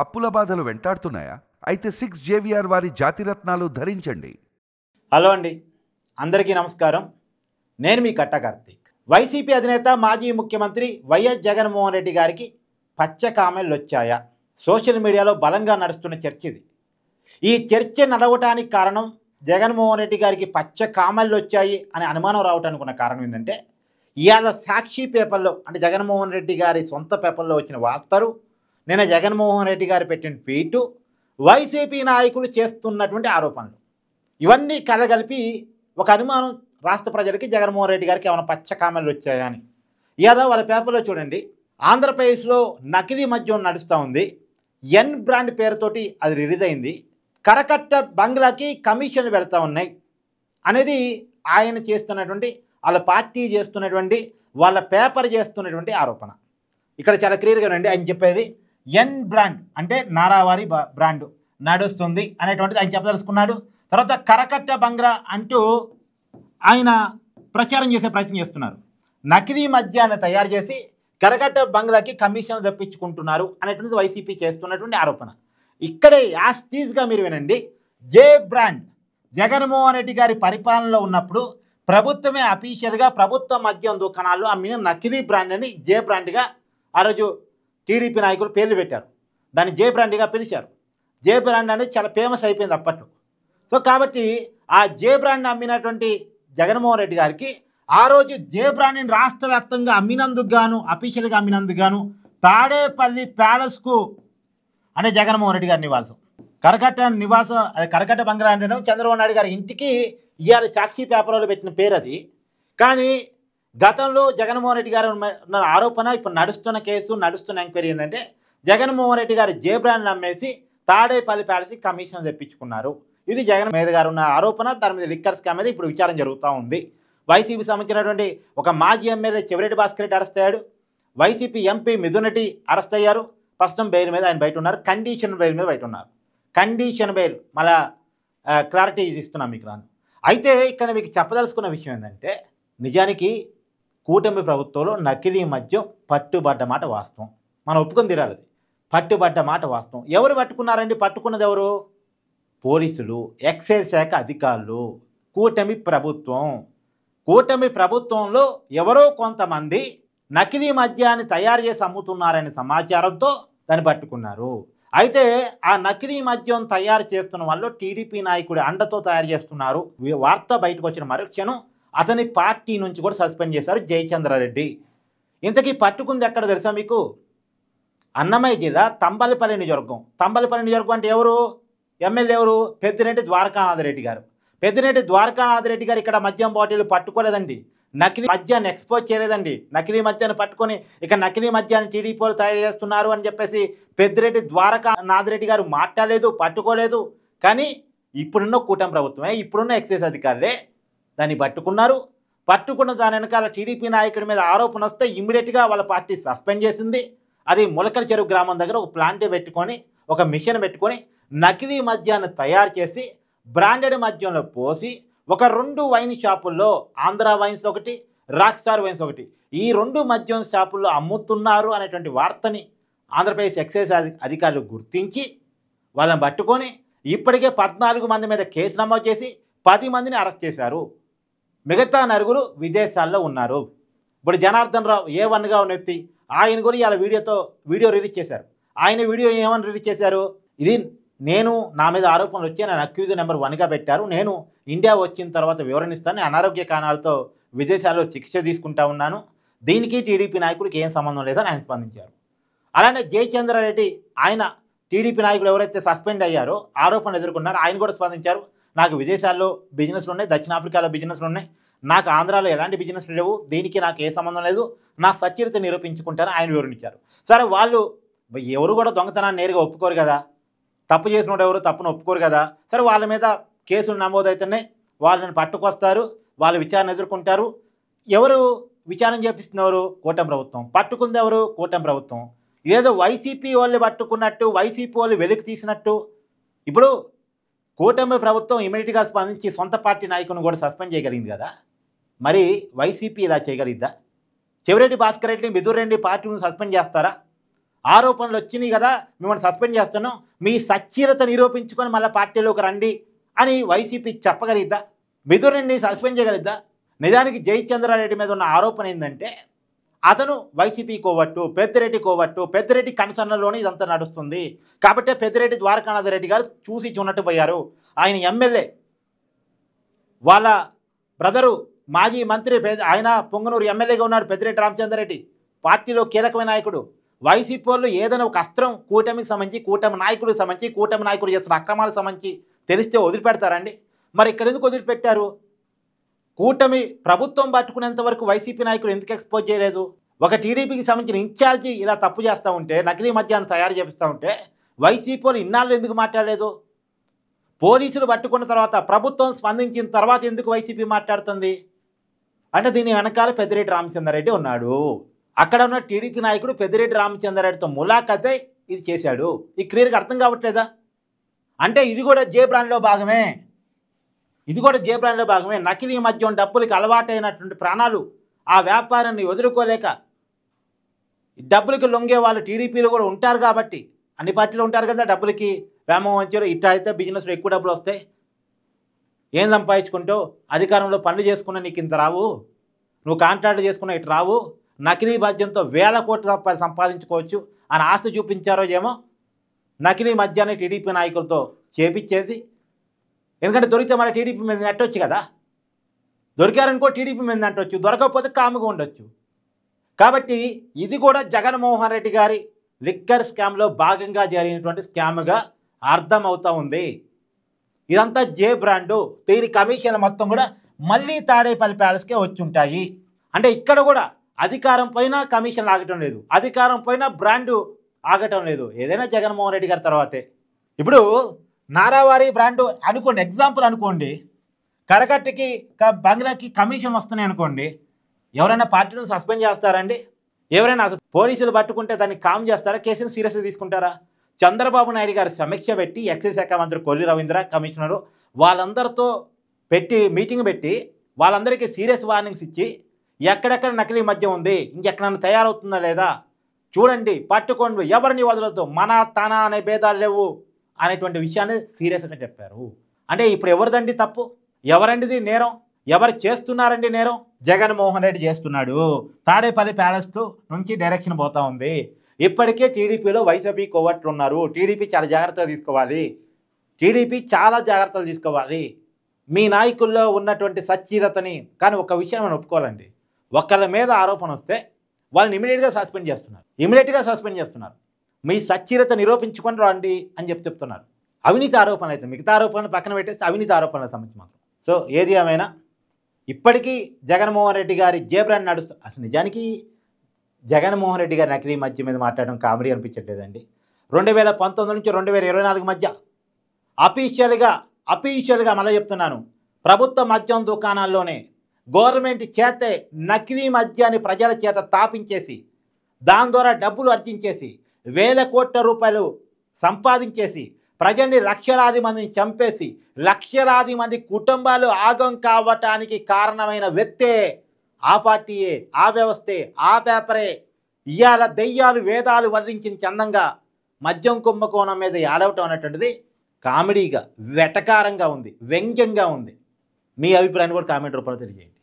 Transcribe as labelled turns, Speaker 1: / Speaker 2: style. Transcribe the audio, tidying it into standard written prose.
Speaker 1: అప్పుల బాధలు వెంటాడుతున్నాయా? అయితే 6 జేవిఆర్ వారి జాతిరత్నాలు ధరించండి.
Speaker 2: హలో అండి, అందరికీ నమస్కారం. నేను మీ కట్ట కార్తీక్. వైసీపీ అధినేత మాజీ ముఖ్యమంత్రి వైఎస్ జగన్మోహన్ రెడ్డి గారికి పచ్చ కామెంట్లు వచ్చాయా? సోషల్ మీడియాలో బలంగా నడుస్తున్న చర్చ ఇది. ఈ చర్చ నడవటానికి కారణం జగన్మోహన్ రెడ్డి గారికి పచ్చ కామెంట్లు వచ్చాయి అని అనుమానం రావటానికి ఉన్న కారణం ఏంటంటే, ఇవాళ సాక్షి పేపర్లో, అంటే జగన్మోహన్ రెడ్డి గారి సొంత పేపర్లో వచ్చిన వార్తలు, నిన్న జగన్మోహన్ రెడ్డి గారు పెట్టిన ట్వీటు, వైసీపీ నాయకులు చేస్తున్నటువంటి ఆరోపణలు, ఇవన్నీ కలగలిపి ఒక అనుమానం రాష్ట్ర ప్రజలకి జగన్మోహన్ రెడ్డి గారికి ఏమైనా పచ్చ కామెంట్లు వచ్చాయా అని. ఇవాళ వాళ్ళ పేపర్లో చూడండి, ఆంధ్రప్రదేశ్లో నకిలీ మద్యం నడుస్తూ ఉంది. ఎన్ బ్రాండ్ పేరుతోటి అది రిలీజ్ అయింది. కరకట్ట బంగ్లాకి కమిషన్లు పెడతా ఉన్నాయి అనేది ఆయన చేస్తున్నటువంటి, వాళ్ళ పార్టీ చేస్తున్నటువంటి, వాళ్ళ పేపర్ చేస్తున్నటువంటి ఆరోపణ. ఇక్కడ చాలా క్లియర్గా రండి. ఆయన చెప్పేది ఎన్ బ్రాండ్ అంటే నారావారి బ్రాండ్ నడుస్తుంది అనేటువంటిది ఆయన చెప్పదలుచుకున్నాడు. తర్వాత కరకట్ట బంగ్లా అంటూ ఆయన ప్రచారం చేసే ప్రయత్నం చేస్తున్నారు. నకిలీ మద్యాన్ని తయారు చేసి కరకట్ట బంగ్లాకి కమిషన్లు తెప్పించుకుంటున్నారు అనేటువంటిది వైసీపీ చేస్తున్నటువంటి ఆరోపణ. ఇక్కడే యాస్టీజ్గా మీరు వినండి. జే బ్రాండ్ జగన్మోహన్ రెడ్డి గారి పరిపాలనలో ఉన్నప్పుడు ప్రభుత్వమే అఫీషియల్గా ప్రభుత్వ మద్యం దుకాణాల్లో అమ్మిన నకిలీ బ్రాండ్ అని జే బ్రాండ్గా ఆ రోజు టీడీపీ నాయకులు పేర్లు పెట్టారు. దాన్ని జే బ్రాండ్గా పిలిచారు. జే బ్రాండ్ అనేది చాలా ఫేమస్ అయిపోయింది అప్పట్లో. సో కాబట్టి ఆ జే బ్రాండ్ అమ్మినటువంటి జగన్మోహన్ రెడ్డి గారికి ఆ రోజు జే బ్రాండ్ని రాష్ట్ర వ్యాప్తంగా అమ్మినందుకు గాను, అఫీషియల్గా అమ్మినందుకు గాను తాడేపల్లి ప్యాలెస్కు అంటే జగన్మోహన్ రెడ్డి గారి నివాసం, కరకట్ట నివాసం, అది కరకట్ట బంగ్లా అంటే చంద్రబాబు నాయుడు గారి ఇంటికి ఇవాళ సాక్షి పేపర్లో పెట్టిన పేరు అది. కానీ గతంలో జగన్మోహన్ రెడ్డి గారు ఉన్న ఆరోపణ, ఇప్పుడు నడుస్తున్న కేసు, నడుస్తున్న ఎంక్వైరీ ఏంటంటే, జగన్మోహన్ రెడ్డి గారు జే బ్రాండ్ నమ్మేసి తాడేపల్లి ప్యాలెస్కి కమిషన్ తెప్పించుకున్నారు. ఇది జగన్ మీద గారు ఉన్న ఆరోపణ. దాని మీద లిక్కర్ స్కామ్ మీద ఇప్పుడు విచారణ జరుగుతూ ఉంది. వైసీపీ సంబంధించినటువంటి ఒక మాజీ ఎమ్మెల్యే చెవిరెడ్డి భాస్కర్ రెడ్డి అరెస్ట్ అయ్యాడు. YCP MP Mithun Reddy arrest అయ్యారు. ప్రస్తుతం బెయిల్ మీద ఆయన బయట ఉన్నారు. కండిషన్ బెయిల్ మీద బయట ఉన్నారు. కండిషన్ బెయిల్ మళ్ళా క్లారిటీ ఇస్తున్నాం మీకు రాను. అయితే ఇక్కడ మీకు చెప్పదలుచుకున్న విషయం ఏంటంటే, నిజానికి కూటమి ప్రభుత్వంలో నకిలీ మద్యం పట్టుబడ్డ మాట వాస్తవం. మనం ఒప్పుకొని తీరాలి. అది పట్టుబడ్డ మాట వాస్తవం. ఎవరు పట్టుకున్నారండి? పట్టుకున్నది ఎవరు? పోలీసులు, ఎక్సైజ్ శాఖ అధికారులు, కూటమి ప్రభుత్వం. కూటమి ప్రభుత్వంలో ఎవరో కొంతమంది నకిలీ మద్యాన్ని తయారు చేసి అమ్ముతున్నారనే సమాచారంతో దాన్ని పట్టుకున్నారు. అయితే ఆ నకిలీ మద్యం తయారు చేస్తున్న వాళ్ళు టీడీపీ నాయకుడి అండతో తయారు చేస్తున్నారు. వార్త బయటకు వచ్చిన మరుక్షణం అతని పార్టీ నుంచి కూడా సస్పెండ్ చేశారు జయచంద్రారెడ్డి. ఇంతకీ పట్టుకుంది ఎక్కడ తెలుసా మీకు? అన్నమయ్య జిల్లా తంబలపల్లి నియోజకవర్గం. తంబలపల్లి నియోజకవర్గం అంటే ఎవరు? ఎమ్మెల్యే ఎవరు? పెద్దిరెడ్డి ద్వారకానాథ్ రెడ్డి గారు. పెద్దిరెడ్డి ద్వారకానాథ్ రెడ్డి గారు ఇక్కడ మద్యం బాటిల్ పట్టుకోలేదండి. నకిలీ మద్యాన్ని ఎక్స్పోజ్ చేయలేదండి. నకిలీ మద్యాన్ని పట్టుకొని ఇక నకిలీ మద్యాన్ని టీడీపీ వాళ్ళు తయారు చేస్తున్నారు అని చెప్పేసి పెద్దిరెడ్డి ద్వారకానాథ్ రెడ్డి గారు మాట్లాడలేదు, పట్టుకోలేదు. కానీ ఇప్పుడున్న కూటమి ప్రభుత్వమే, ఇప్పుడున్న ఎక్సైజ్ అధికారులే దాన్ని పట్టుకున్నారు. పట్టుకున్న దాని వెనకాల టీడీపీ నాయకుడి మీద ఆరోపణ వస్తే ఇమ్మీడియట్గా వాళ్ళ పార్టీ సస్పెండ్ చేసింది. అది ములకల చెరువు గ్రామం దగ్గర ఒక ప్లాంట్ పెట్టుకొని, ఒక మిషన్ పెట్టుకొని నకిలీ మద్యాన్ని తయారు చేసి బ్రాండెడ్ మద్యంలో పోసి ఒక 2 వైన్ షాపుల్లో, ఆంధ్ర వైన్స్ ఒకటి, రాక్ స్టార్ వైన్స్ ఒకటి, ఈ 2 మద్యం షాపుల్లో అమ్ముతున్నారు అనేటువంటి వార్తని ఆంధ్రప్రదేశ్ ఎక్సైజ్ అధికారులు గుర్తించి వాళ్ళని పట్టుకొని ఇప్పటికే 14 మంది మీద కేసు నమోదు చేసి 10 మందిని అరెస్ట్ చేశారు. మిగతా నలుగురు విదేశాల్లో ఉన్నారు. ఇప్పుడు జనార్దన్ రావు A1గా ఉన్న వ్యక్తి, ఆయన కూడా ఇలా వీడియో రిలీజ్ చేశారు. ఆయన వీడియో ఏమని రిలీజ్ చేశారు? ఇది నేను, నా మీద ఆరోపణలు వచ్చి నన్ను అక్యూజ్ నెంబర్ 1గా పెట్టారు. నేను ఇండియా వచ్చిన తర్వాత వివరణిస్తాను. అనారోగ్య కారణాలతో విదేశాల్లో చికిత్స తీసుకుంటా ఉన్నాను. దీనికి టీడీపీ నాయకుడికి ఏం సంబంధం లేదని ఆయన స్పందించారు. అలానే జయచంద్రారెడ్డి, ఆయన టీడీపీ నాయకులు ఎవరైతే సస్పెండ్ అయ్యారో, ఆరోపణలు ఎదుర్కొన్నారో, ఆయన కూడా స్పందించారు. నాకు విదేశాల్లో బిజినెస్లు ఉన్నాయి, దక్షిణాఫ్రికాలో బిజినెస్లు ఉన్నాయి, నాకు ఆంధ్రాలో ఎలాంటి బిజినెస్లు లేవు, దీనికి నాకు ఏ సంబంధం లేదు, నా సచ్చరిత నిరూపించుకుంటారని ఆయన వివరించారు. సరే, వాళ్ళు ఎవరు కూడా దొంగతనాన్ని నేరుగా ఒప్పుకోరు కదా, తప్పు చేసినోడు ఎవరు తప్పును ఒప్పుకోరు కదా. సరే, వాళ్ళ మీద కేసులు నమోదవుతున్నాయి, వాళ్ళని పట్టుకొస్తారు, వాళ్ళు విచారణ ఎదుర్కొంటారు. ఎవరు విచారణ చేపిస్తున్నారు? కూటమి ప్రభుత్వం. పట్టుకుంది ఎవరు? కూటమి ప్రభుత్వం. ఏదో వైసీపీ వాళ్ళు పట్టుకున్నట్టు, వైసీపీ వాళ్ళు వెలికి తీసినట్టు ఇప్పుడు కూటమి ప్రభుత్వం ఇమీడియట్గా స్పందించి సొంత పార్టీ నాయకుని కూడా సస్పెండ్ చేయగలిగింది కదా. మరి వైసీపీ ఇలా చేయగలిగిద్దా? చెవిరెడ్డి భాస్కర్ రెడ్డి, మిథున్ రెడ్డి పార్టీని సస్పెండ్ చేస్తారా? ఆరోపణలు వచ్చినాయి కదా, మిమ్మల్ని సస్పెండ్ చేస్తున్నాం, మీ సచ్చీలత నిరూపించుకొని మళ్ళీ పార్టీలోకి రండి అని వైసీపీ చెప్పగలిగిద్దా? మిథున్ రెడ్డిని సస్పెండ్ చేయగలిద్దా? నిజానికి జయచంద్రారెడ్డి మీద ఉన్న ఆరోపణ ఏంటంటే అతను వైసీపీ కోవట్టు, పెద్దిరెడ్డి కోవట్టు, పెద్దిరెడ్డి కన్సర్న్లోనే ఇదంతా నడుస్తుంది. కాబట్టి పెద్దిరెడ్డి ద్వారకానాథ రెడ్డి గారు చూసి చూనట్టు పోయారు. ఆయన ఎమ్మెల్యే, వాళ్ళ బ్రదరు మాజీ మంత్రి, ఆయన పొంగనూరు ఎమ్మెల్యేగా ఉన్నాడు పెద్దిరెడ్డి రామచంద్రారెడ్డి, పార్టీలో కీలకమైన నాయకుడు. వైసీపీ వాళ్ళు ఏదైనా ఒక అస్త్రం కూటమికి సంబంధించి, కూటమి నాయకుడికి సంబంధించి, కూటమి నాయకుడు చేస్తున్న అక్రమాలకు సంబంధించి తెలిస్తే వదిలిపెడతారండి? మరి ఇక్కడ ఎందుకు వదిలిపెట్టారు? కూటమి ప్రభుత్వం పట్టుకునేంత వరకు వైసీపీ నాయకులు ఎందుకు ఎక్స్పోజ్ చేయలేదు? ఒక టీడీపీకి సంబంధించిన ఇన్ఛార్జి ఇలా తప్పు చేస్తూ ఉంటే, నకిలీ మద్యాన్ని తయారు చేపిస్తూ ఉంటే వైసీపీ వాళ్ళు ఇన్నాళ్ళు ఎందుకు మాట్లాడలేదు? పోలీసులు పట్టుకున్న తర్వాత, ప్రభుత్వం స్పందించిన తర్వాత ఎందుకు వైసీపీ మాట్లాడుతుంది అంటే దీని వెనకాల పెద్దిరెడ్డి రామచంద్రారెడ్డి ఉన్నాడు. అక్కడ ఉన్న టీడీపీ నాయకుడు పెద్దిరెడ్డి రామచంద్రారెడ్డితో ములాఖతే ఇది చేశాడు. ఈ క్లియర్గా అర్థం కావట్లేదా? అంటే ఇది కూడా జే బ్రాండ్లో భాగమే, ఇది కూడా జే బ్రాండ్లో భాగమే. నకిలీ మద్యం డబ్బులకి అలవాటైనటువంటి ప్రాణాలు ఆ వ్యాపారాన్ని వదులుకోలేక డబ్బులకి లొంగే వాళ్ళు టీడీపీలో కూడా ఉంటారు. కాబట్టి అన్ని పార్టీలు ఉంటారు కదా, డబ్బులకి వ్యామోహం వచ్చారు. ఇట్లా అయితే బిజినెస్లో ఎక్కువ డబ్బులు వస్తాయి, ఏం సంపాదించుకుంటావు, అధికారంలో పనులు చేసుకున్నా నీకు ఇంత రావు, నువ్వు కాంట్రాక్ట్ చేసుకున్నా ఇటు రావు, నకిలీ మద్యంతో వేల కోట్ల సంపాదించుకోవచ్చు అని ఆశ చూపించారో ఏమో. నకిలీ మద్యాన్ని టీడీపీ నాయకులతో చేపించేసి, ఎందుకంటే దొరికితే మన టీడీపీ మీద నెట్టొచ్చు కదా, దొరికారనుకో టీడీపీ మీద నెట్టవచ్చు, దొరకకపోతే కాముగా ఉండొచ్చు. కాబట్టి ఇది కూడా జగన్మోహన్ రెడ్డి గారి లిక్కర్ స్కామ్లో భాగంగా జరిగినటువంటి స్కామ్గా అర్థమవుతూ ఉంది. ఇదంతా జే బ్రాండు, దీని కమిషన్ మొత్తం కూడా మళ్ళీ తాడేపల్లి ప్యాలెస్కే వచ్చి ఉంటాయి. అంటే ఇక్కడ కూడా అధికారం పైన కమిషన్ ఆగటం లేదు, అధికారం పైన బ్రాండు ఆగటం లేదు. ఏదైనా జగన్మోహన్ రెడ్డి గారి తర్వాతే. ఇప్పుడు నారావారి బ్రాండు అనుకోండి, ఎగ్జాంపుల్ అనుకోండి, కరకట్టకి బంగ్లాకి కమిషన్ వస్తున్నాయి అనుకోండి, ఎవరైనా పార్టీని సస్పెండ్ చేస్తారండి? ఎవరైనా అసలు పోలీసులు పట్టుకుంటే దాన్ని కామ్ చేస్తారా? కేసుని సీరియస్గా తీసుకుంటారా? చంద్రబాబు నాయుడు గారు సమీక్ష పెట్టి, ఎక్సైజ్ శాఖ మంత్రి కొల్లి రవీంద్ర, కమిషనరు వాళ్ళందరితో పెట్టి మీటింగ్ పెట్టి వాళ్ళందరికీ సీరియస్ వార్నింగ్స్ ఇచ్చి, ఎక్కడెక్కడ నకిలీ మద్యం ఉంది, ఇంకెక్కడన్నా తయారవుతుందా లేదా చూడండి, పట్టుకోండి, ఎవరిని వదలొద్దు, మన తన అనే భేదాలు లేవు అనేటువంటి విషయాన్ని సీరియస్గా చెప్పారు. అంటే ఇప్పుడు ఎవరిదండి తప్పు, ఎవరండిది నేరం, ఎవరు చేస్తున్నారండి నేరం? జగన్మోహన్ రెడ్డి చేస్తున్నాడు. తాడేపల్లి ప్యాలెస్ నుంచి డైరెక్షన్ పోతా ఉంది. ఇప్పటికే టీడీపీలో వైసీపీ కోవట్లు ఉన్నారు. టీడీపీ చాలా జాగ్రత్తలు తీసుకోవాలి, టీడీపీ చాలా జాగ్రత్తలు తీసుకోవాలి మీ నాయకుల్లో ఉన్నటువంటి సచ్చీలతని. కానీ ఒక విషయం మనం ఒప్పుకోవాలండి, ఒకళ్ళ మీద ఆరోపణ వస్తే వాళ్ళని ఇమీడియట్గా సస్పెండ్ చేస్తున్నారు. మీ సచ్చీలత నిరూపించుకొని రండి అని చెప్తున్నారు. అవినీతి ఆరోపణలు అయితే, మిగతా ఆరోపణలు పక్కన పెట్టేస్తే అవినీతి ఆరోపణలకు సంబంధించి మాత్రం. సో ఏది ఏమైనా ఇప్పటికీ జగన్మోహన్ రెడ్డి గారి జే బ్రాండ్ నడుస్తుంది. అసలు నిజానికి జగన్మోహన్ రెడ్డి గారి నకిలీ మద్యం మీద మాట్లాడడం కామెడీ అనిపించట్లేదండి. 2019 నుంచి 2024 మధ్య అఫీషియల్గా మళ్ళీ చెప్తున్నాను, ప్రభుత్వ మద్యం దుకాణాల్లోనే గవర్నమెంట్ చేతే నకిలీ మద్యాన్ని ప్రజల చేత తాపించేసి, దాని ద్వారా డబ్బులు అర్జించేసి, వేల కోట్ల రూపాయలు సంపాదించేసి, ప్రజల్ని లక్షలాది మందిని చంపేసి, లక్షలాది మంది కుటుంబాలు ఆగం కావటానికి కారణమైన వ్యక్తే, ఆ పార్టీయే, ఆ వ్యవస్థే, ఆ పేపరే ఇవాళ దెయ్యాలు వేదాలు వర్ణించిన చందంగా మద్యం కుంభకోణం మీద ఏడవటం అనేటువంటిది కామెడీగా, వెటకారంగా ఉంది, వ్యంగ్యంగా ఉంది. మీ అభిప్రాయాన్ని కూడా కామెంట్ రూపంలో తెలియజేయండి.